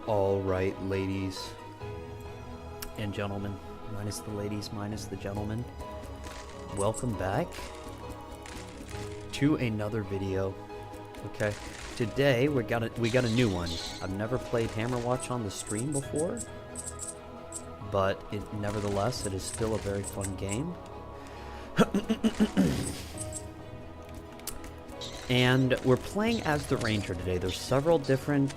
All right, ladies and gentlemen, minus the ladies, minus the gentlemen, welcome back to another video. Okay, today we got a new one. I've never played Hammerwatch on the stream before, but nevertheless, it is still a very fun game. And we're playing as the Ranger today. There's several different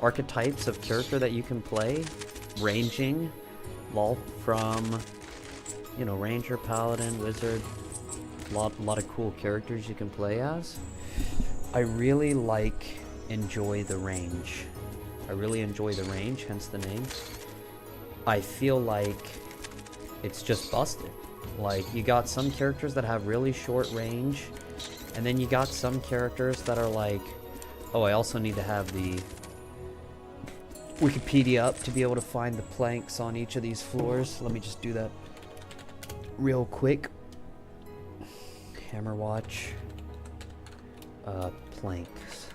archetypes of character that you can play, ranging all from, you know, Ranger, Paladin, Wizard, a lot of cool characters you can play as. I really enjoy the range. I really enjoy the range, hence the name. I feel like it's just busted. Like, you got some characters that have really short range, and then you got some characters that are like, oh, I also need to have the Wikipedia up to be able to find the planks on each of these floors. Let me just do that real quick. Hammerwatch. Planks.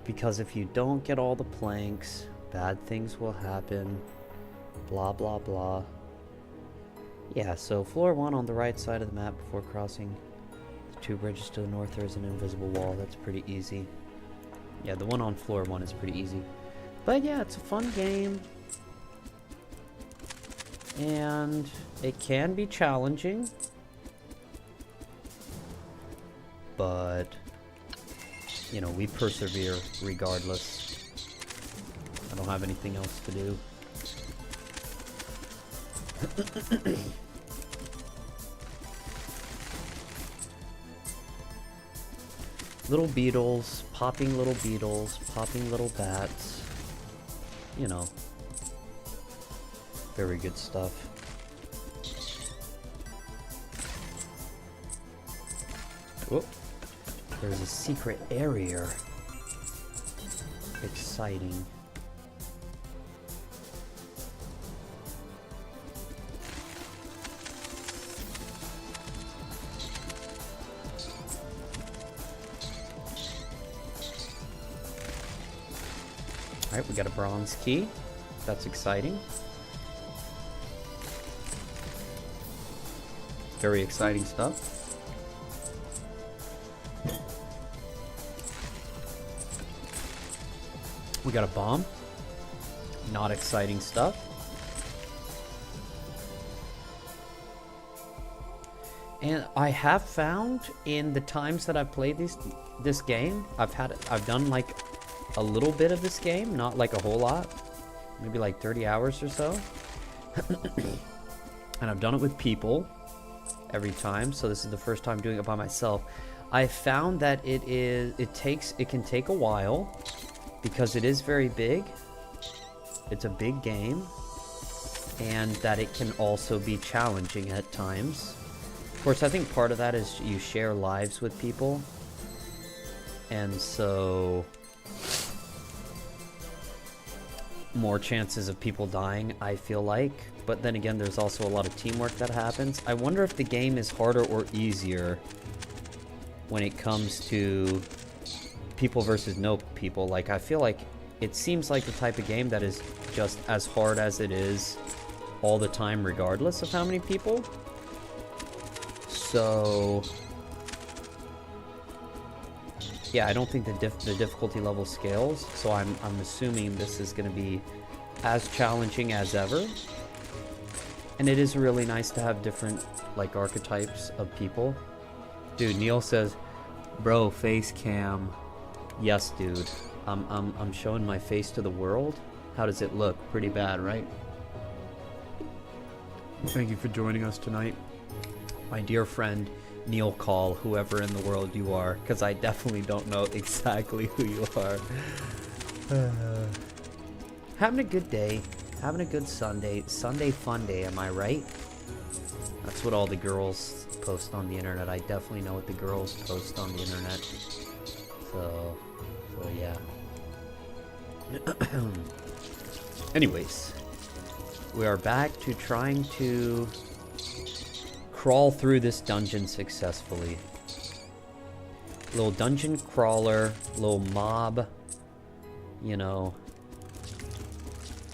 Because if you don't get all the planks, bad things will happen. Blah, blah, blah. Yeah, so floor 1 on the right side of the map before crossing the 2 bridges to the north, there is an invisible wall. That's pretty easy. Yeah, the one on floor 1 is pretty easy. But yeah, it's a fun game. And it can be challenging. But, you know, we persevere regardless. I don't have anything else to do. Little beetles, popping little bats. You know. Very good stuff. Whoop. There's a secret area. Exciting. Alright, we got a bronze key. That's exciting. Very exciting stuff. We got a bomb. Not exciting stuff. And I have found in the times that I've played this game, I've done like a little bit of this game, not like a whole lot, maybe like 30 hours or so. And I've done it with people every time, so this is the first time doing it by myself. I found that it can take a while because it is very big. It's a big game, and that it can also be challenging at times. Of course, I think part of that is you share lives with people, and so more chances of people dying, I feel like. But then again, there's also a lot of teamwork that happens. I wonder if the game is harder or easier when it comes to people versus no people. Like, I feel like it seems like the type of game that is just as hard as it is all the time, regardless of how many people. So yeah, I don't think the difficulty level scales, so I'm assuming this is going to be as challenging as ever. And it is really nice to have different, like, archetypes of people. Dude, Neil says, bro, face cam. Yes, dude. I'm showing my face to the world. How does it look? Pretty bad, right? Thank you for joining us tonight, my dear friend Neil Call, whoever in the world you are, because I definitely don't know exactly who you are. Having a good day, having a good Sunday fun day, am I right? That's what all the girls post on the internet. I definitely know what the girls post on the internet. So yeah. Anyways, we are back to trying to crawl through this dungeon successfully. Little dungeon crawler, little mob you know,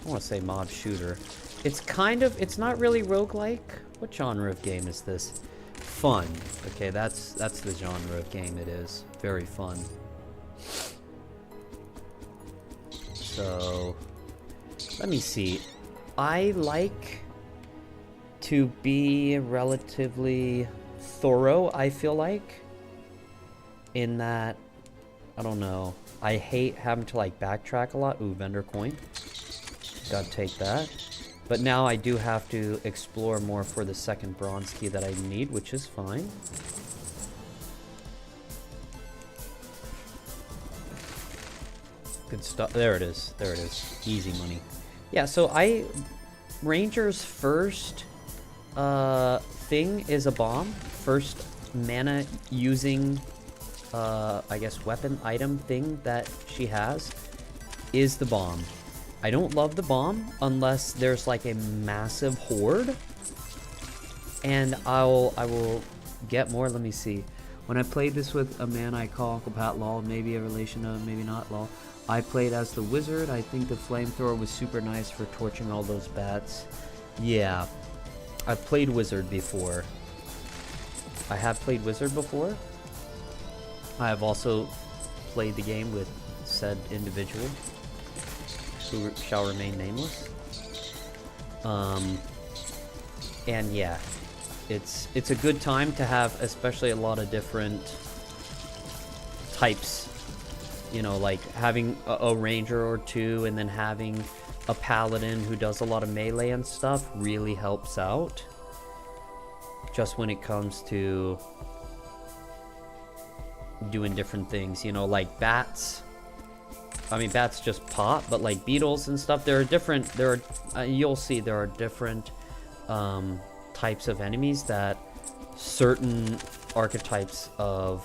I want to say mob shooter. It's kind of, it's not really roguelike. What genre of game is this? Fun. Okay, that's the genre of game it is. Very fun. So, let me see. I like to be relatively thorough, I feel like. In that, I don't know. I hate having to like backtrack a lot. Ooh, vendor coin. Gotta take that. But now I do have to explore more for the second bronze key that I need, which is fine. Good stuff. There it is. There it is. Easy money. Yeah, so Ranger's first thing is a bomb. First mana using, I guess, weapon item thing that she has is the bomb. I don't love the bomb unless there's like a massive horde. And I will get more. Let me see. When I played this with a man I call Uncle Pat lol, maybe a relation of, maybe not lol. I played as the wizard. I think the flamethrower was super nice for torching all those bats. Yeah. I've played wizard before. I have played wizard before. I have also played the game with said individual, who shall remain nameless. And yeah, it's a good time to have, especially a lot of different types. You know, like having a ranger or two, and then having a paladin who does a lot of melee and stuff really helps out. Just when it comes to doing different things, you know, like bats. I mean, bats just pop, but like beetles and stuff, there are, you'll see there are different types of enemies that certain archetypes of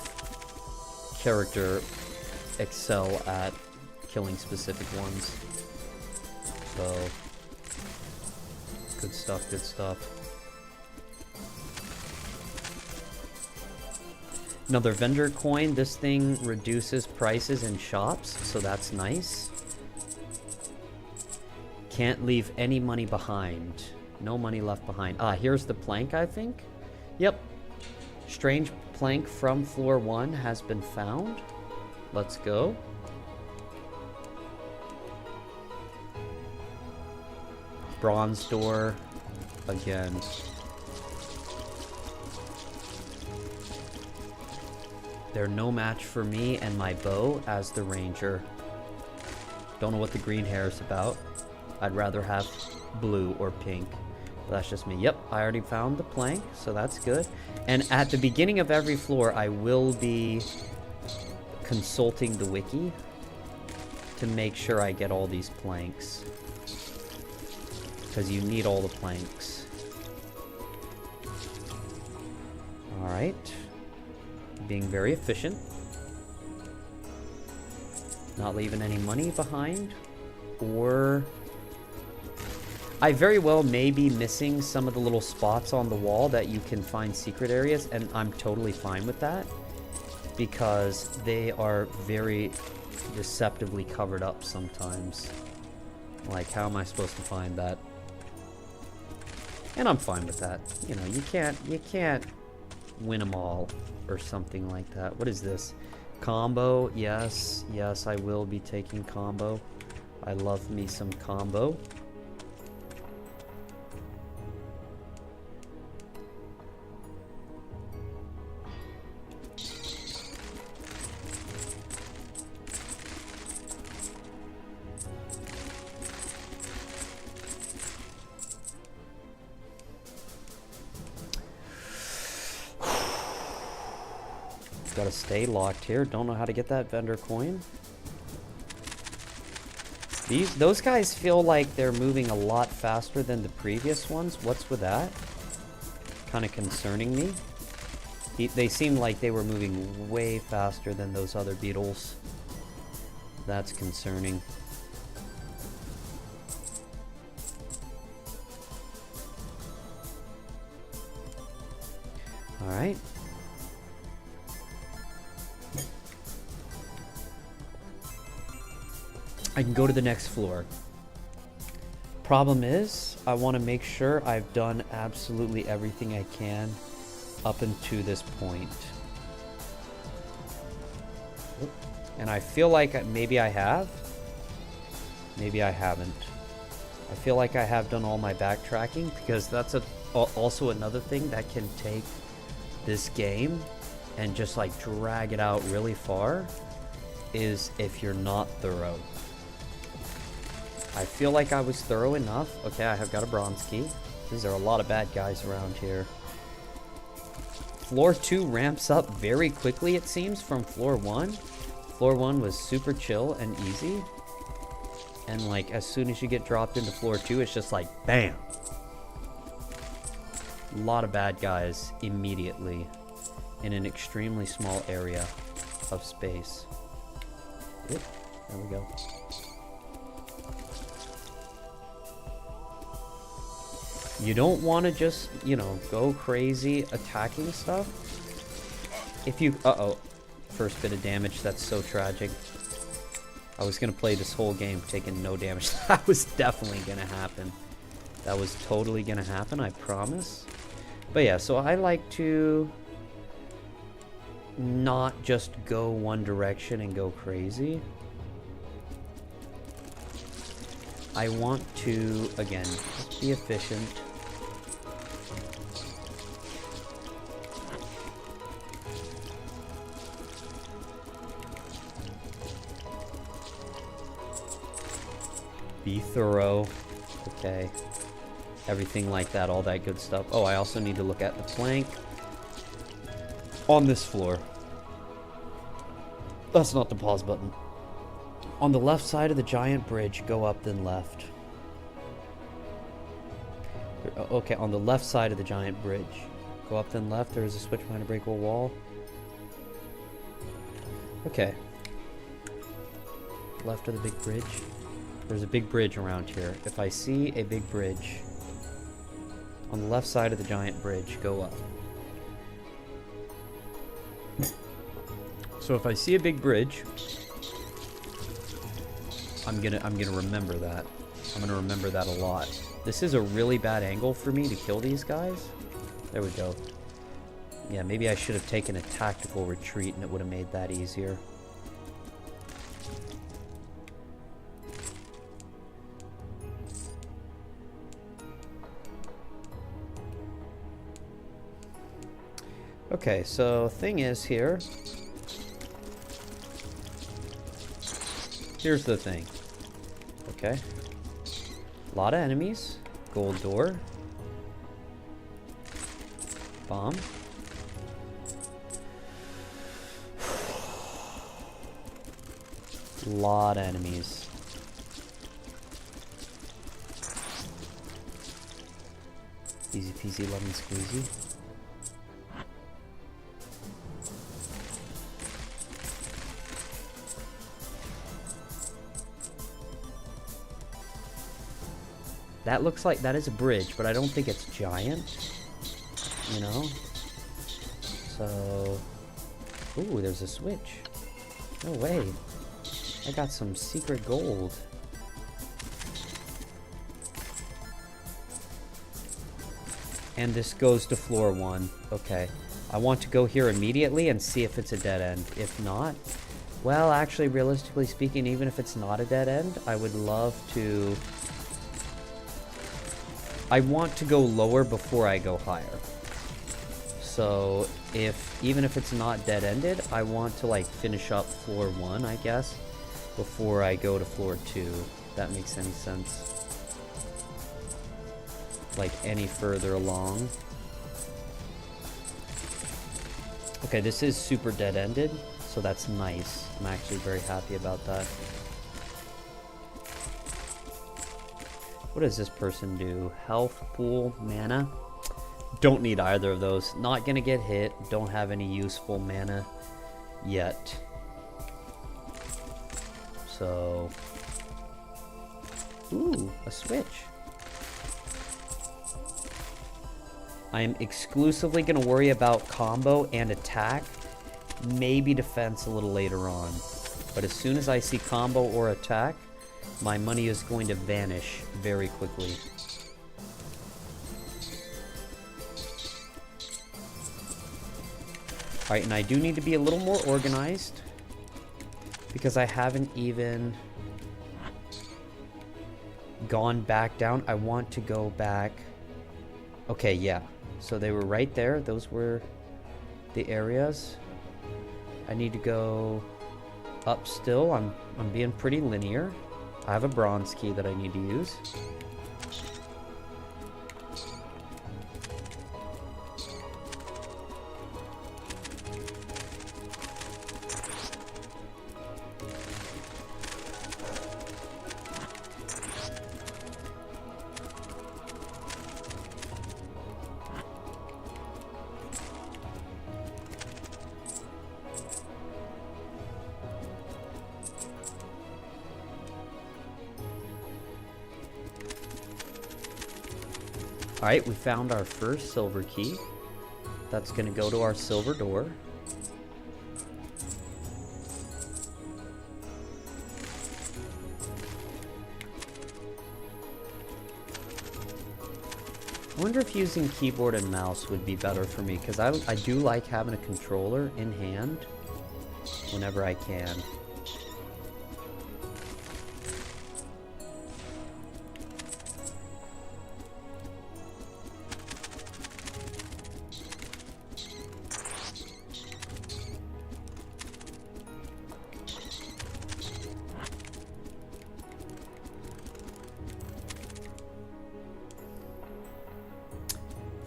character excel at killing specific ones. So, good stuff, good stuff. Another vendor coin. This thing reduces prices in shops, so that's nice. Can't leave any money behind. No money left behind. Ah, here's the plank, I think. Yep. Strange plank from floor 1 has been found. Let's go. Bronze door. Again. They're no match for me and my bow as the ranger. Don't know what the green hair is about. I'd rather have blue or pink. But that's just me. Yep, I already found the plank, so that's good. And at the beginning of every floor, I will be consulting the wiki to make sure I get all these planks. Because you need all the planks. Alright. Being very efficient. Not leaving any money behind. Or I very well may be missing some of the little spots on the wall that you can find secret areas, and I'm totally fine with that because they are very deceptively covered up sometimes. Like, how am I supposed to find that? And I'm fine with that. You know, you can't win them all or something like that. What is this? Combo? Yes, yes, I will be taking combo. I love me some combo. Gotta stay locked here. Don't know how to get that vendor coin. Those guys feel like they're moving a lot faster than the previous ones. What's with that? Kind of concerning me. They seem like they were moving way faster than those other beetles. That's concerning. Alright. I can go to the next floor. Problem is, I want to make sure I've done absolutely everything I can up until this point. And I feel like maybe I have. Maybe I haven't. I feel like I have done all my backtracking, because that's also another thing that can take this game and just like drag it out really far, is if you're not thorough. I feel like I was thorough enough. Okay, I have got a bronze key. There are a lot of bad guys around here. Floor 2 ramps up very quickly, it seems, from floor 1. Floor 1 was super chill and easy. And like, as soon as you get dropped into floor 2, it's just like, bam! A lot of bad guys immediately in an extremely small area of space. Oop, there we go. You don't want to just, you know, go crazy attacking stuff. If you... Uh-oh. First bit of damage. That's so tragic. I was going to play this whole game taking no damage. That was definitely going to happen. That was totally going to happen, I promise. But yeah, so I like to not just go one direction and go crazy. I want to, again, just be efficient. Be thorough. Okay. Everything like that, all that good stuff. Oh, I also need to look at the plank on this floor. That's not the pause button. On the left side of the giant bridge, go up then left. Okay, on the left side of the giant bridge. Go up then left. There is a switch behind a breakable wall. Okay. Left of the big bridge. There's a big bridge around here. If I see a big bridge on the left side of the giant bridge, go up. So if I see a big bridge, I'm gonna remember that. I'm gonna remember that a lot. This is a really bad angle for me to kill these guys. There we go. Yeah, maybe I should have taken a tactical retreat and it would have made that easier. Okay, so thing is here. Here's the thing. Okay. A lot of enemies. Gold door. Bomb. Lot of enemies. Easy peasy lemon squeezy. That looks like that is a bridge, but I don't think it's giant. You know? So... Ooh, there's a switch. No way. I got some secret gold. And this goes to floor 1. Okay. I want to go here immediately and see if it's a dead end. If not... Well, actually, realistically speaking, even if it's not a dead end, I would love to... I want to go lower before I go higher. So, even if it's not dead-ended, I want to, like, finish up floor 1, I guess, before I go to floor 2. If that makes any sense. Like, any further along. Okay, this is super dead-ended, so that's nice. I'm actually very happy about that. What does this person do? Health, pool, mana? Don't need either of those. Not gonna get hit. Don't have any useful mana yet. So... Ooh, a switch. I am exclusively gonna worry about combo and attack. Maybe defense a little later on. But as soon as I see combo or attack, my money is going to vanish very quickly. Alright, and I do need to be a little more organized, because I haven't even gone back down. I want to go back. Okay, yeah. So they were right there. Those were the areas. I need to go up still. I'm being pretty linear. I have a bronze key that I need to use. Alright, we found our first silver key. That's going to go to our silver door. I wonder if using keyboard and mouse would be better for me, because I do like having a controller in hand whenever I can.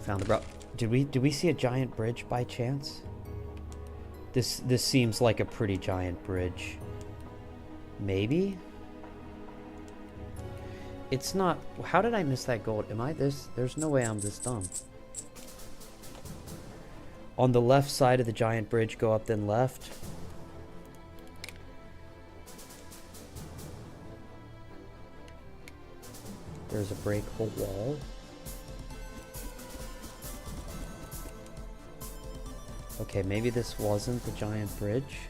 Found the bro. Did we see a giant bridge by chance? This seems like a pretty giant bridge. Maybe? It's not. How did I miss that gold? Am I this? There's no way I'm this dumb. On the left side of the giant bridge, go up then left. There's a breakable wall. Okay, maybe this wasn't the giant bridge,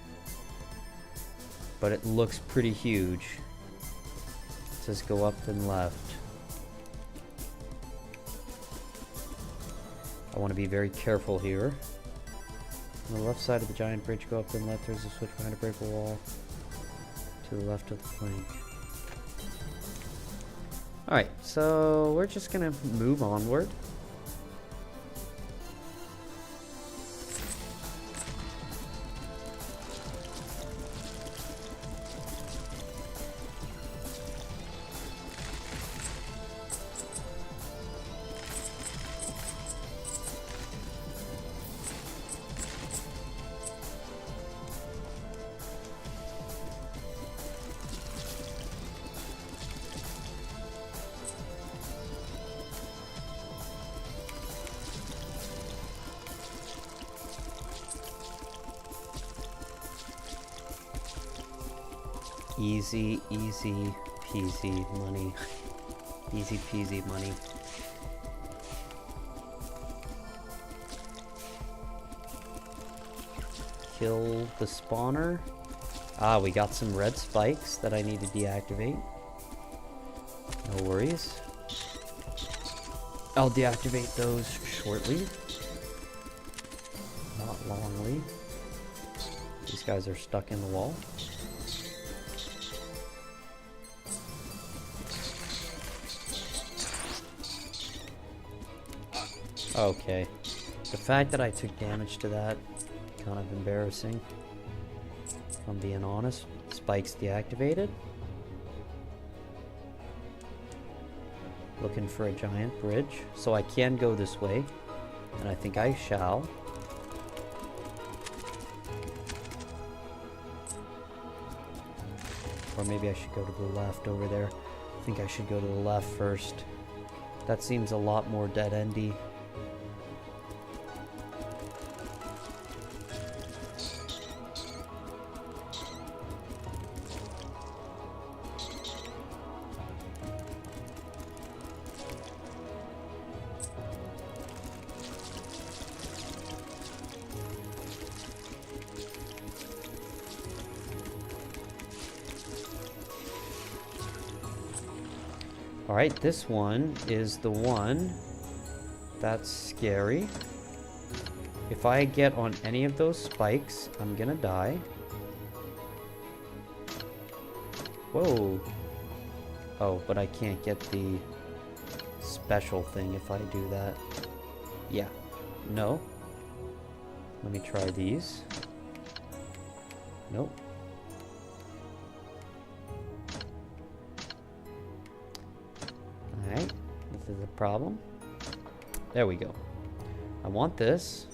but it looks pretty huge. It says go up then left. I want to be very careful here. On the left side of the giant bridge, go up then left. There's a switch behind a breakable wall. To the left of the plank. Alright, so we're just gonna move onward. Easy, easy peasy money. Easy peasy money. Kill the spawner. Ah, we got some red spikes that I need to deactivate. No worries. I'll deactivate those shortly. Not longly. These guys are stuck in the wall. Okay. The fact that I took damage to that, kind of embarrassing. If I'm being honest. Spikes deactivated. Looking for a giant bridge. So I can go this way. And I think I shall. Or maybe I should go to the left over there. I think I should go to the left first. That seems a lot more dead-endy. Alright, this one is the one that's scary. If I get on any of those spikes, I'm gonna die. Whoa. Oh, but I can't get the special thing if I do that. Yeah. No. Let me try these. Nope. Alright. This is a problem. There we go. I want this.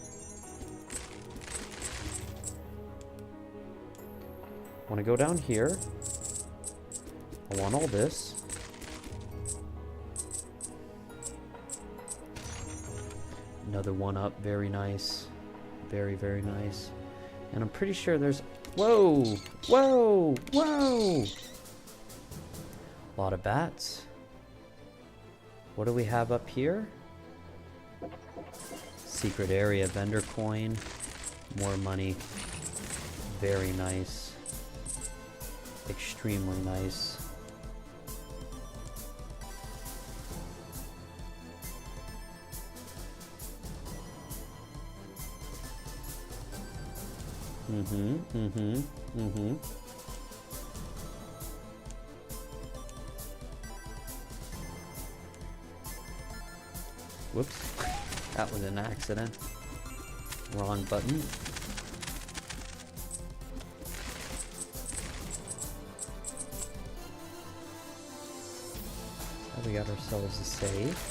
I want to go down here. I want all this. Another one up. Very nice. Very, very nice. And I'm pretty sure there's... Whoa! Whoa! Whoa! A lot of bats. What do we have up here? Secret area, vendor coin. More money. Very nice. Extremely nice. Whoops. That was an accident. Wrong button. So we got ourselves a save.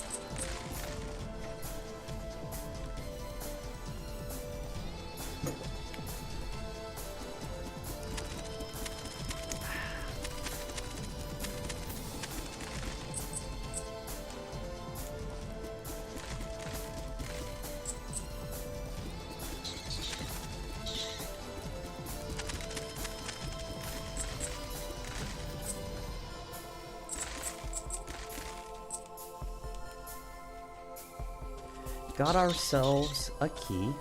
Got ourselves a key.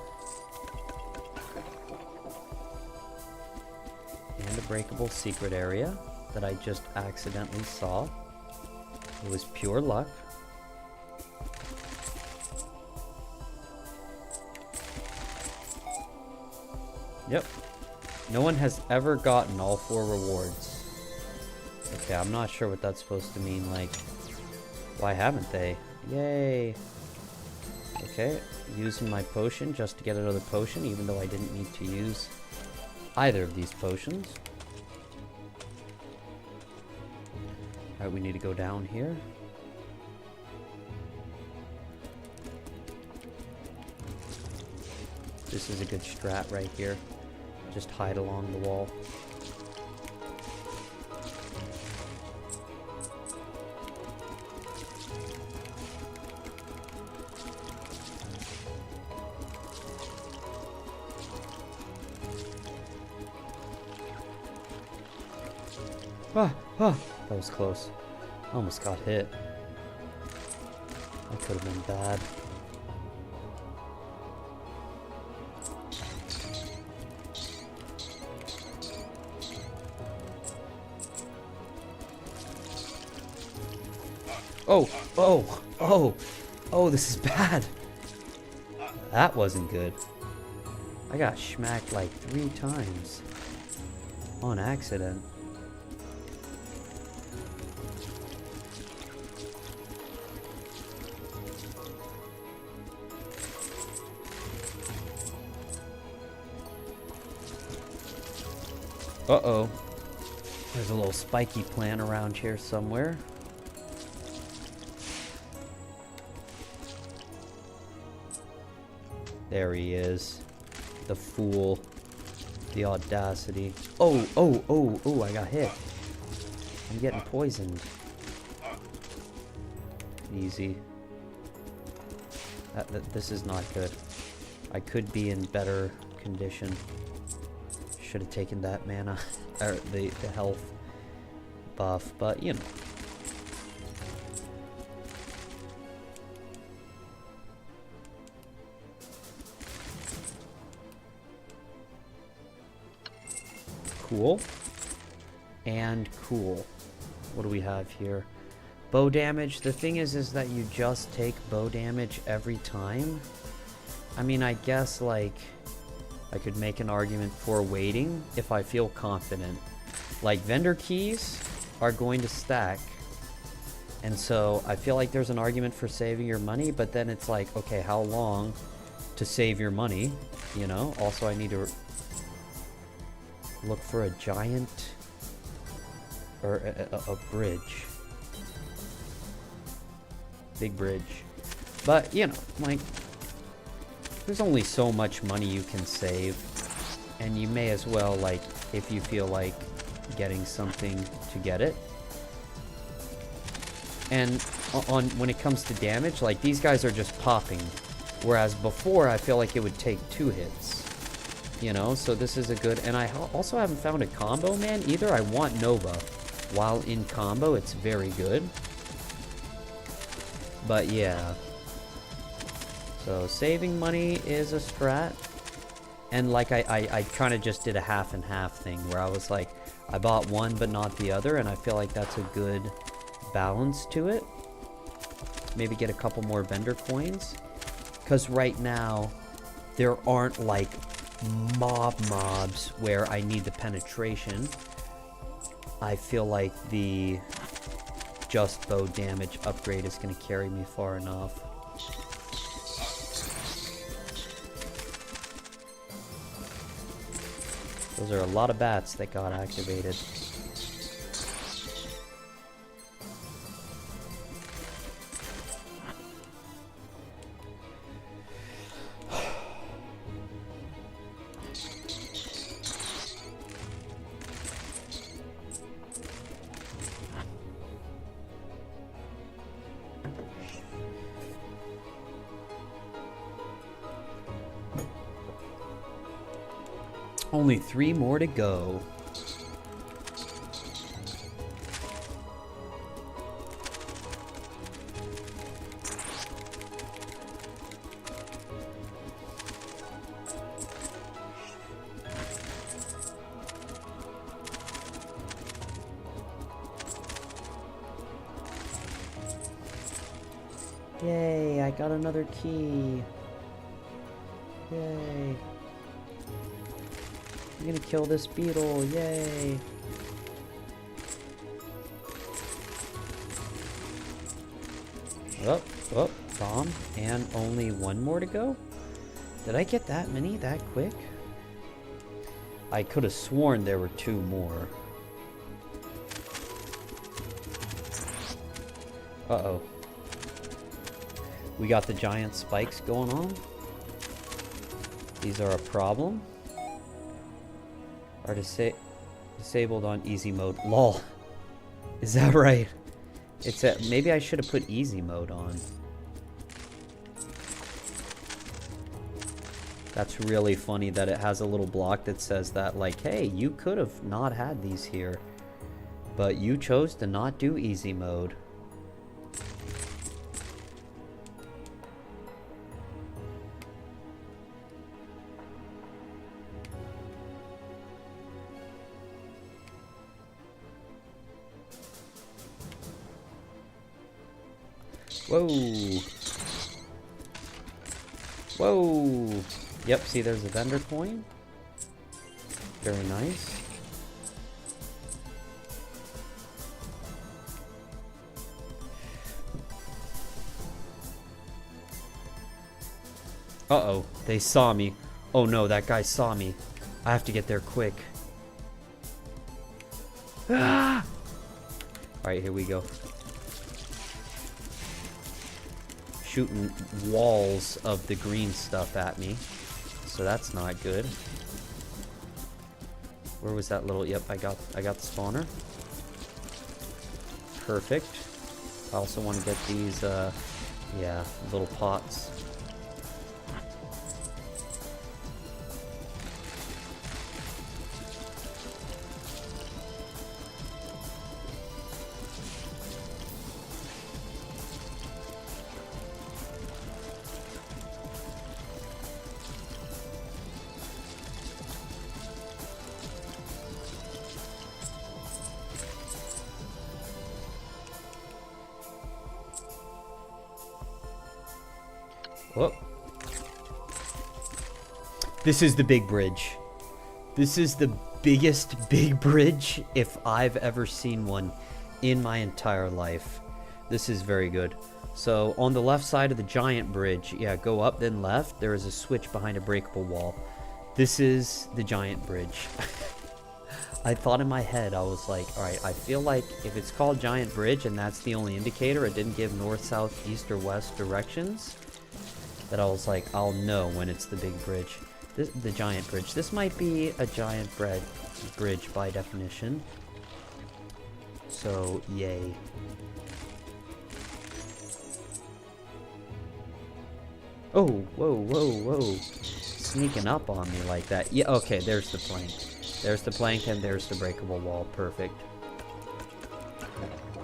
And a breakable secret area that I just accidentally saw. It was pure luck. Yep. No one has ever gotten all 4 rewards. Okay, I'm not sure what that's supposed to mean. Like, why haven't they? Yay. Okay, using my potion just to get another potion, even though I didn't need to use either of these potions. Alright, we need to go down here. This is a good strat right here. Just hide along the wall. That was close. Almost got hit. That could have been bad. Oh, this is bad. That wasn't good. I got smacked like 3 times on accident. Uh-oh. There's a little spiky plant around here somewhere. There he is. The fool. The audacity. Oh, I got hit. I'm getting poisoned. Easy. This is not good. I could be in better condition. Should have taken that mana, or the health buff, but you know. Cool. And cool. What do we have here? Bow damage, the thing is that you just take bow damage every time. I mean, I guess, like, I could make an argument for waiting if I feel confident. Like, vendor keys are going to stack. And so I feel like there's an argument for saving your money, but then it's like, okay, how long to save your money, you know? Also, I need to look for a giant or a bridge. Big bridge. But, you know, like, there's only so much money you can save, and you may as well, like, if you feel like getting something to get it. And when it comes to damage, like, these guys are just popping, whereas before I feel like it would take 2 hits, you know? So this is a good, and I also haven't found a combo, man, either. I want Nova. While in combo, it's very good. But yeah. So saving money is a strat. And like I kind of just did a half and half thing where I was like, I bought one but not the other, and I feel like that's a good balance to it. Maybe get a couple more vendor coins. Because right now, there aren't like mobs where I need the penetration. I feel like the just bow damage upgrade is going to carry me far enough. Those are a lot of bats that got activated. Only 3 more to go. Yay, I got another key. Yay. I'm gonna kill this beetle, yay! Oh, bomb, and only 1 more to go? Did I get that many that quick? I could have sworn there were 2 more. Uh-oh. We got the giant spikes going on. These are a problem. Are disabled on easy mode. LOL. Is that right? It's a, maybe I should have put easy mode on. That's really funny that it has a little block that says that, like, hey, you could have not had these here, but you chose to not do easy mode. Whoa. Whoa. Yep, see there's a vendor coin. Very nice. Uh-oh, they saw me. Oh no, that guy saw me. I have to get there quick. Ah! Alright, here we go. Shooting walls of the green stuff at me, so that's not good. Where was that little? Yep, I got the spawner. Perfect. I also want to get these yeah, little pots. Whoop. This is the big bridge. This is the biggest big bridge if I've ever seen one in my entire life. This is very good. So on the left side of the giant bridge, yeah, go up then left. There is a switch behind a breakable wall. This is the giant bridge. I thought in my head, I was like, all right, I feel like if it's called giant bridge and that's the only indicator, it didn't give north, south, east, or west directions, that I was like, I'll know when it's the big bridge. The giant bridge. This might be a giant bridge by definition. So, yay. Oh, whoa, whoa, whoa. Sneaking up on me like that. Yeah, okay, there's the plank. There's the plank and there's the breakable wall. Perfect.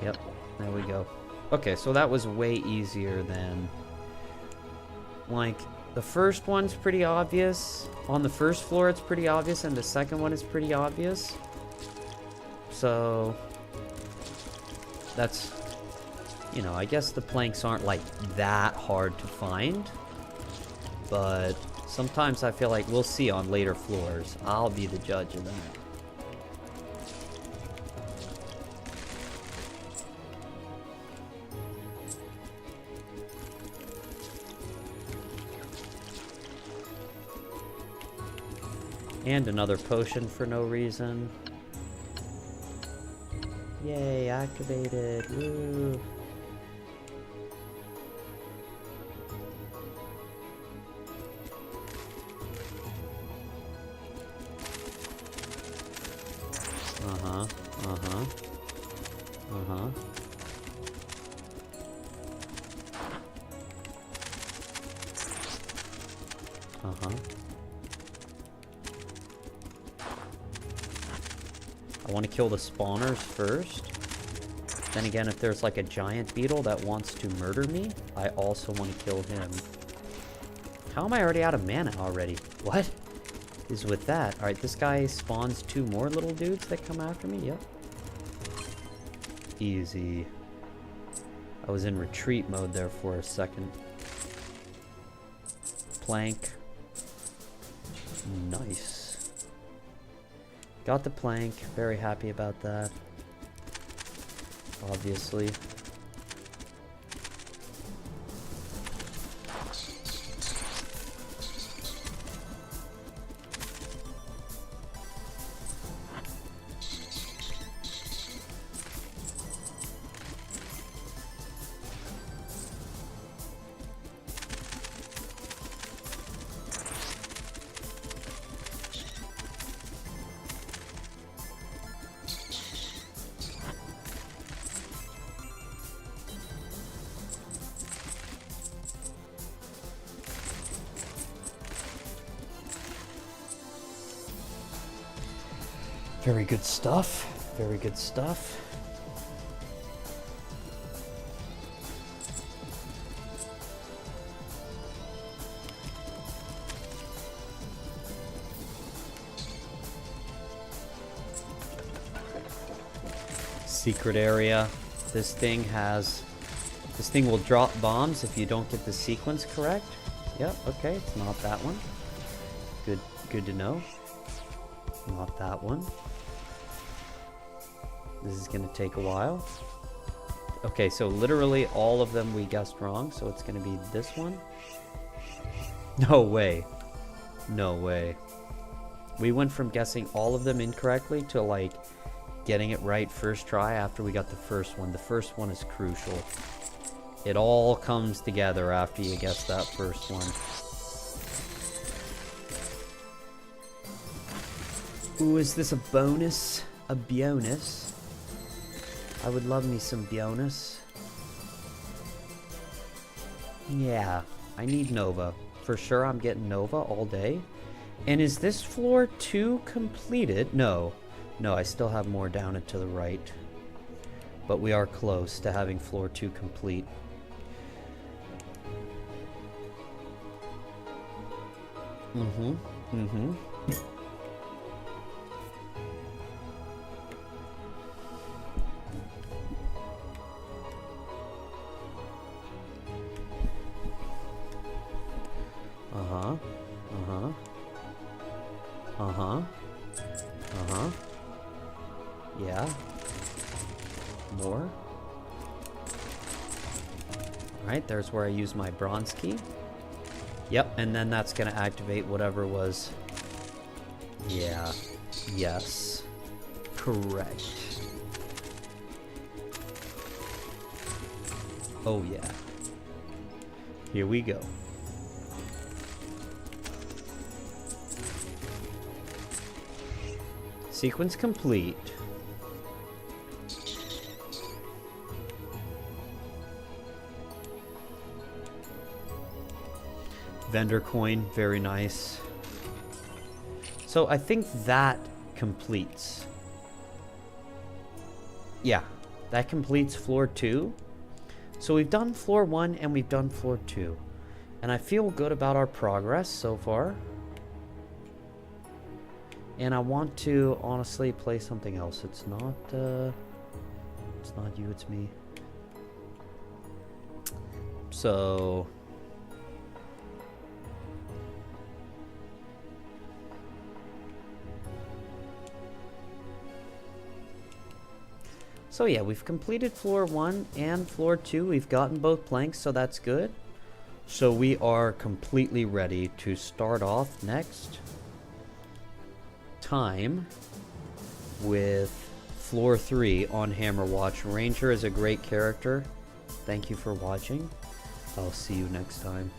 Yep, there we go. Okay, so that was way easier than... Like, the first one's pretty obvious. On the first floor it's pretty obvious, and the second one is pretty obvious. So... That's... You know, I guess the planks aren't, like, that hard to find. But... Sometimes I feel like we'll see on later floors. I'll be the judge of that. And another potion for no reason. Yay, activated. Woo. I want to kill the spawners first. Then again, if there's like a giant beetle that wants to murder me, I also want to kill him. How am I already out of mana already? What is with that? Alright, this guy spawns 2 more little dudes that come after me. Yep. Easy. I was in retreat mode there for a second. Plank. Nice. Got the plank. Very happy about that. Obviously. Very good stuff. Very good stuff. Secret area. This thing will drop bombs if you don't get the sequence correct. Yep, okay, it's not that one. Good to know. Not that one. This is gonna take a while. Okay, so literally all of them we guessed wrong, so it's gonna be this one. No way. No way. We went from guessing all of them incorrectly to like getting it right first try after we got the first one. The first one is crucial. It all comes together after you guess that first one. Ooh, is this a bonus? A bonus? I would love me some bonus. Yeah, I need Nova. For sure I'm getting Nova all day. And is this floor 2 completed? No. No, I still have more down and to the right. But we are close to having floor 2 complete. Mm-hmm. Yeah. More. Alright, there's where I use my bronze key. Yep, and then that's gonna activate whatever was... Yeah. Yes. Correct. Oh yeah. Here we go. Sequence complete. Vendor coin, very nice. So I think that completes. Yeah, that completes floor 2. So we've done floor 1 and we've done floor 2. And I feel good about our progress so far. And I want to honestly play something else. It's not you, it's me. So yeah, we've completed floor 1 and floor 2. We've gotten both planks, so that's good. So we are completely ready to start off next time with floor 3 on Hammerwatch. Ranger is a great character. Thank you for watching. I'll see you next time.